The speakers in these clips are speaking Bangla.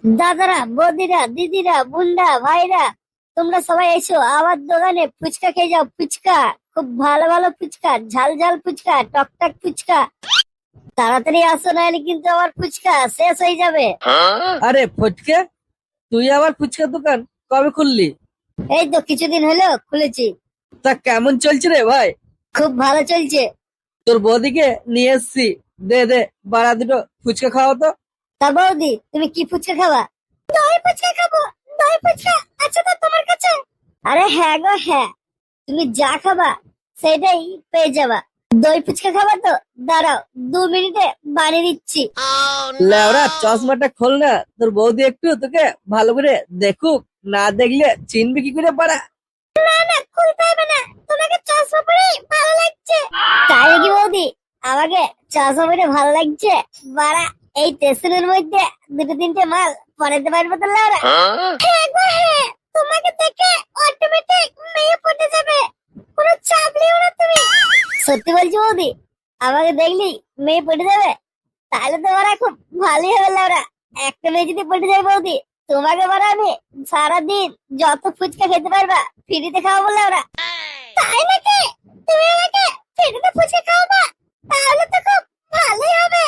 দাদারা, বৌদিরা, দিদিরা, বোনরা, ভাইরা, তোমরা সবাই এসো আমার দোকানে ফুচকা খেয়ে যাও। ফুচকা, খুব ভালো ভালো ফুচকা, ঝাল ঝাল ফুচকা, টক টক ফুচকা। তাড়াতাড়ি আসো, নাহলে কিন্তু আমার ফুচকা শেষ হয়ে যাবে। আরে ফটকে, তুই আবার ফুচকার দোকান কবে খুললি? এই তো কিছুদিন হলো খুলেছি। তা কেমন চলছে রে ভাই? খুব ভালো চলছে। তোর বৌদিকে নিয়ে এসছি, দে দে বাড়া দুটো ফুচকা খাওয়া তো। তা বৌদি, তুমি কি ফুচকা খাবা? দই ফুচকা খাবো। দই ফুচকা আছে তো তোমার কাছে? আরে হ্যাঁ গো হ্যাঁ, তুমি যা খাবা সেটাই পেয়ে যাবা। দই ফুচকা খাবা তো? দাঁড়াও, 2 মিনিটে বানিয়ে দিচ্ছি। লেওরা চশমাটা খোল না, তোর বৌদি একটু তোকে ভালো করে দেখুক, না দেখলে চিনবি কি করে পারা? না, খুলতে হবে না, তোমাকে চশমা পরেই ভালো লাগছে। তাই নাকি বৌদি? আমাকে চশমা পরে ভালো লাগছে? বাড়া, এই স্টেশনের মধ্যে দুটো তিনটে মাল পরাতে পারবো তো লাউরা? হ্যাঁ গো হ্যাঁ, তোমাকে দেখে অটোমেটিক মেয়ে পড়ে যাবে, কোনো চাপ লিও না তুমি। সত্যি বলছি বৌদি, আমাকে দেখলি মেয়ে পড়ে যাবে? তাহলে তো ওরা খুব ভালোই হবে লাউরা। একটা মেয়ে যদি পড়ে যায় বৌদি, তোমাকে বলা আমি সারাদিন যত ফুচকা খেতে পারবা ফ্রিতে খাওয়াবো লাউরা। তাই নাকি? তুমি আমাকে ফ্রিতে ফুচকা খাওয়াবা? তাহলে তো খুব ভালোই হবে।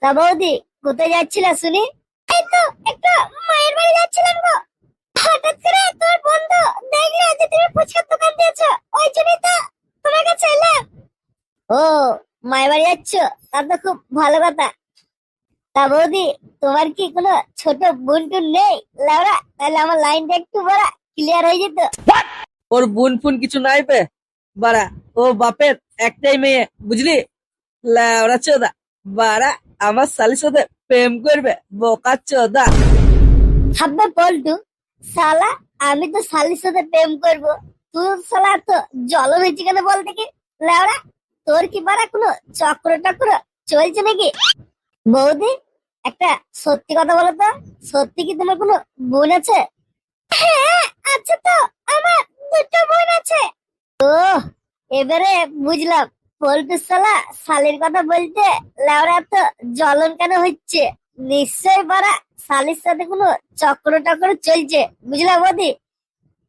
তা বৌদি, কোথায় যাচ্ছিলা শুনি? এই তো একটু মায়ের বাড়ি যাচ্ছিলাম গো। হঠাৎ করে তোর বন্ধু দেখলো যে তুমি ফুচকার দোকান দিয়েছো, ওই জন্যই তো তোমার কাছে এলাম। ও, মায়ের বাড়ি যাচ্ছ? তা তো খুব ভালো কথা। তা বৌদি, তোমার কি কোনো ছোট বোন টুন নেই লাউরা? তাহলে আমার লাইনটা একটু বড় ক্লিয়ার হয়ে যেত। ওর বোন ফোন কিছু নাই পে বাড়া, ও বাপের একটাই মেয়ে, বুঝলি? লেওরা চোদা বাড়া আমার শালির সাথে প্রেম করবে, বোকা চোদা। হাব্বে পল্টু, শালা আমি তো শালির সাথে প্রেম করব, তুই শালা তো জলম হয়েছে কেন বল দেখি? লাউরা, তোর কি বাড়া কোনো চক্র টক্র চলছে নাকি? বৌদি, একটা সত্যি কথা বলো তো, সত্যি কি তোমার কোনো বোন আছে? হ্যাঁ আছে তো, আমার দুটো বোন আছে। ও, এবারে বুঝলাম পল্টু শালা শালির কথা বলতে লাউরা তো জ্বলন কেন হচ্ছে। নিশ্চয় বাড়া শালির সাথে কোনো চক্র টক্র চলছে, বুঝলাম বৌদি।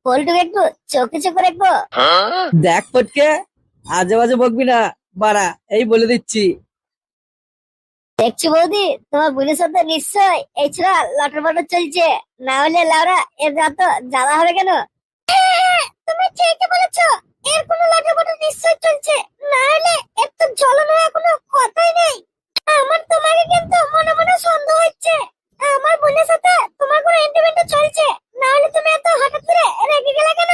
পল্টুকে একটু চোখে চোখে রেখো। দেখ ফটকে, আজে বাজে বকবি না বাড়া, এই বলে দিচ্ছি। দেখছি বৌদি, তোমার বোনের সাথে নিশ্চয় এই ছোড়া লটর পটর চলছে, না হলে লাউরা এর যত জ্বালা হবে কেন? তুমি ঠিকই বলেছো, এর কোনো লটর পটর নিশ্চয় চলছে, না হলে এর তো জ্বলন হওয়ার কোনো কথাই নেই। আমার তোমাকে কিন্তু মনে মনে সন্দেহ হচ্ছে, আমার বোনের সাথে তোমার কোনো এন্টিমেন্ট চলছে, না হলে তুমি এত হঠাৎ করে রেগে গেলে কেন?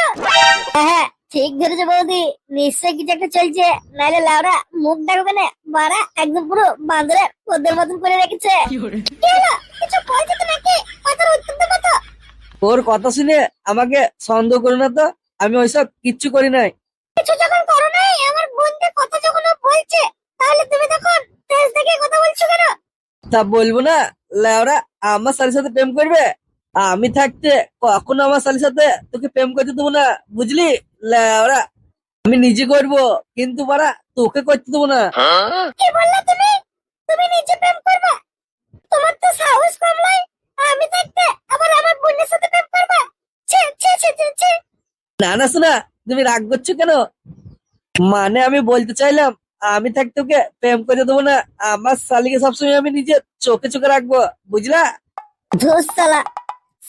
হ্যাঁ, ঠিক ধরেছো বৌদি, নিশ্চয় কিছু একটা চলছে, নাহলে লাউরা মুখ ডাকবে কেন? বাড়া একদম পুরো বাঁদরের ওদের মতন করে রেখেছে। কি হলো? কিছু বলছো তো নাকি? কথার উত্তর দেবো তো? ওর কথা শুনে আমাকে সন্দেহ করো না তো, আমি ওইসব কিচ্ছু করি নাই। কিছু যখন করো নাই, আমার বোনদের কথা যখন ও বলছে, তাহলে তুমি তখন তেজ থেকে কথা বলছো কেন? তা বলবো না? লেওরা আমার শালির সাথে প্রেম করবে? আমি থাকতে কখনো আমার শালির সাথে তোকে প্রেম করতে দেবো না, বুঝলি? লেওরা আমি নিজে করবো, কিন্তু বাড়া তোকে করতে দেবো না। কি বললে তুমি? তুমি নিজে প্রেম করবে? তোমার তো সাহস কম নয়, আমি থাকতে আবার আমার বোনের সাথে প্রেম করবে? ছি ছি ছি ছি ছি। না না শোনা, তুমি রাগ করছো কেন? মানে আমি বলতে চাইলাম, আমি থাকতে তোকে প্রেম করে দেবো না, আমার শালিকে সবসময় আমি নিজে চোখে চোখে রাখবো, বুঝলা? ধুস শালা,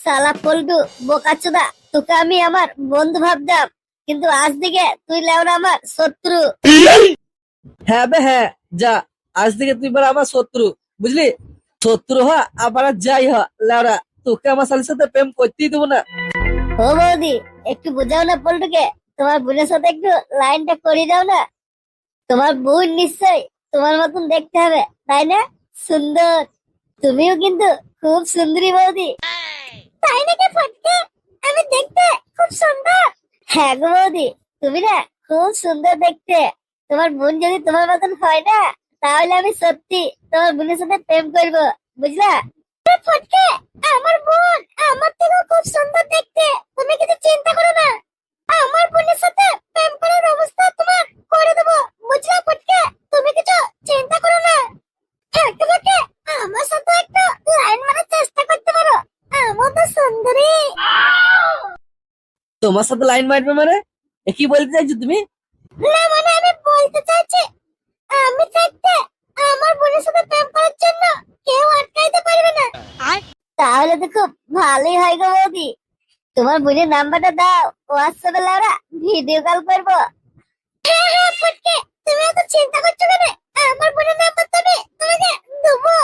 শালা পল্টু বোকাচোদা, তোকে আমি আমার বন্ধু ভাবতাম, কিন্তু আজ থেকে তুই লেওরা আমার শত্রু। হ্যাঁ বে হ্যাঁ, যা, আজ থেকে তুই বড় আমার শত্রু, বুঝলি? শত্রু হ আবার আর যাই হ, লেওরা তোকে আমার শালির সাথে প্রেম করতেই দেবো না। ও বৌদি, একটু বোঝাও না পল্টুকে, তোমার বোনের সাথে একটু লাইনটা করিয়ে দাও না। তোমার বোন নিশ্চয় তোমার মতন দেখতে হবে, তাই না? সুন্দর, তুমিও কিন্তু খুব সুন্দরী বৌদি। তাই নাকি ফটকে? আমি দেখতে খুব সুন্দর? হ্যাঁ গো বৌদি, তুমি না খুব সুন্দর দেখতে। তোমার বোন যদি তোমার মতন হয় না, তাহলে আমি সত্যি তোমার বোনের সাথে প্রেম করব, বুঝলা? ফটকে, আমার বোন আমার থেকেও খুব সুন্দর দেখতে, তুমি কিছু চিন্তা করো না, আমার বোনের সাথে প্রেম করার ব্যবস্থা তোমার করে দেবো, বুঝলা ফটকে? তুমি কিছু চিন্তা করো না। ফটকে, আমার সাথে একটু লাইন মারার চেষ্টা তোমার সাথে লাইন মারবে মানে? এ কি বলতে চাইছো তুমি? না মানে আমি বলতে চাইছি, আমি থাকতে আমার বোনের সাথে প্রেম করার জন্য কেউ আটকাইতে পারবে না। তাহলে তো খুব ভালোই হয় গো বৌদি। তোমার বোনের নাম্বারটা দাও, হোয়াটসঅ্যাপে লাউরা ভিডিও কল করবো। হ্যাঁ হ্যাঁ ফুটকে, তুমি এত চিন্তা করছো কেন? আমার বোনের নাম্বার তো আমি তোমাকে দেবো।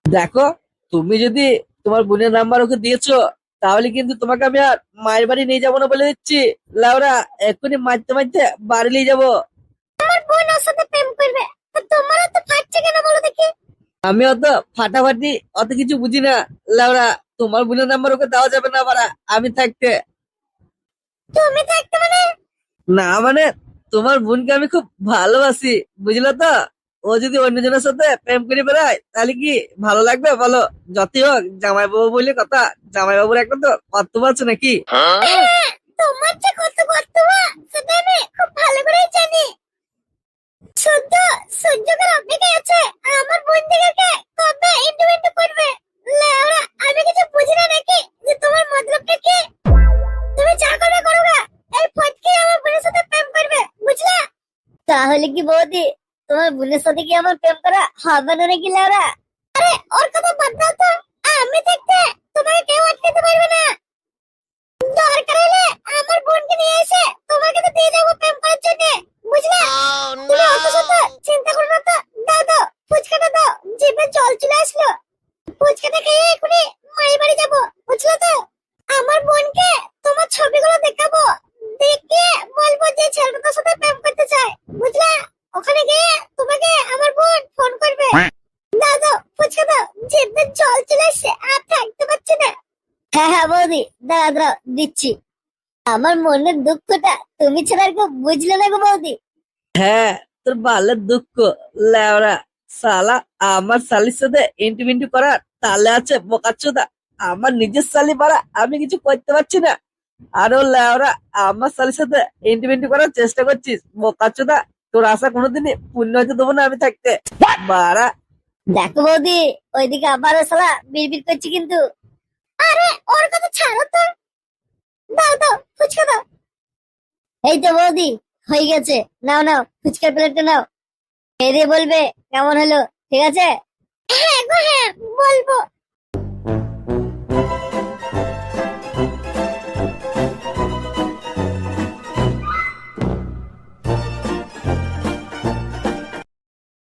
দেখো, তুমি যদি তোমার বোনের নাম্বার ওকে দিয়েছো, তাহলে কিন্তু তোমাকে আমি আর মায়ের বাড়ি নিয়ে যাবো না বলে দিচ্ছি। লাউরা, এক্ষুনি মারতে মারতে বাড়ি নিয়ে যাবো। আমার বোন ওর সাথে প্রেম করবে, তো তোমার তো ফাটছে কেন বলো দেখি? আমি অত ফাটাফাটি অত কিছু বুঝি না। লাউরা, তোমার বোনের নাম্বার ওকে দেওয়া যাবে না বাড়া, আমি থাকতে। তুমি থাকতে মানে? না মানে, তোমার বোনকে আমি খুব ভালোবাসি, বুঝলে তো? ও যদি অন্যজনের সাথে প্রেম করে বেড়ায় তাহলে কি ভালো লাগবে বলো? যতই হোক জামাই বাবু বলে কথা, জামাই বাবুর একটা তো কর্তব্য আছে নাকি? হ্যাঁ, তোমার যে কত কর্তব্য সেটা আমি খুব ভালো করেই জানি। শুদ্ধ সুযোগের অপেক্ষায় আছে আমার বোন থেকে কবে ইন্টারভিউ করবে। লেওরা, আমি কিছু বুঝি না নাকি যে তোমার মতলবটা কি? তুমি যা করে করো না, এই ফটকে আমার বোনের সাথে প্রেম করবে, বুঝলা? তাহলে কি বৌদি, তোমার বোনের সাথে কি আমার প্রেম করা হবে না নাকি লেওরা? আরে ওর কথা বাদ দাও তো, আমি থাকতে তোমাকে কেউ আটকাতে পারবে না। দরকার হলে আমার বোনকে নিয়ে এসে তোমাকে তো দিয়ে যাবো প্রেম করার জন্য, বুঝলে? তুমি অত শত চিন্তা করো না তো। দাও দাও ফুচকাটা দাও, জিভে জল চলে আসলো। ফুচকাটা খেয়ে এখনই মায়ের বাড়ি যাবো, বুঝলে তো? আমার বোনকে তোমার ছবিগুলো দেখাবো, দেখে বলবো যে ছেলেটার সাথে প্রেম করতে চায়, বুঝলে? ওখানে গিয়ে তোমাকে আমার বোন ফোন করবে। দাও দাও ফুচকা দাও, জিভে জল চলে আসছে, আর থাকতে পারছি না। হ্যাঁ হ্যাঁ বৌদি, দাঁড়া দাঁড়া দিচ্ছি। আমার মনের দুঃখটা তুমি ছাড়া আর কেউ বুঝলে না গো বৌদি। হ্যাঁ, তোর বালের দুঃখ। লেওরা, শালা আমার শালির সাথে ইন্টু করার তালে আছে বোকাচ্চোদা। আমার নিজের শালি পাড়া, আমি কিছু করতে পারছি না। আরো লেওরা, আমার শালির সাথে ইন্টু করার চেষ্টা করছিস বোকাচ্চোদা। তোর আশা কোনোদিনই পূর্ণ হতে দেবো না আমি থাকতে বাড়া। দেখো বৌদি, ওইদিকে আবারও শালা বিড়বিড় করছে কিন্তু। আরে ওর কথা ছাড়ো তো, দাও দাও ফুচকা দাও। এই তো বৌদি, হয়ে গেছে, নাও নাও ফুচকার প্লেটটা নাও। খেয়ে দিয়ে বলবে কেমন হলো, ঠিক আছে? হ্যাঁ গো হ্যাঁ, বলবো।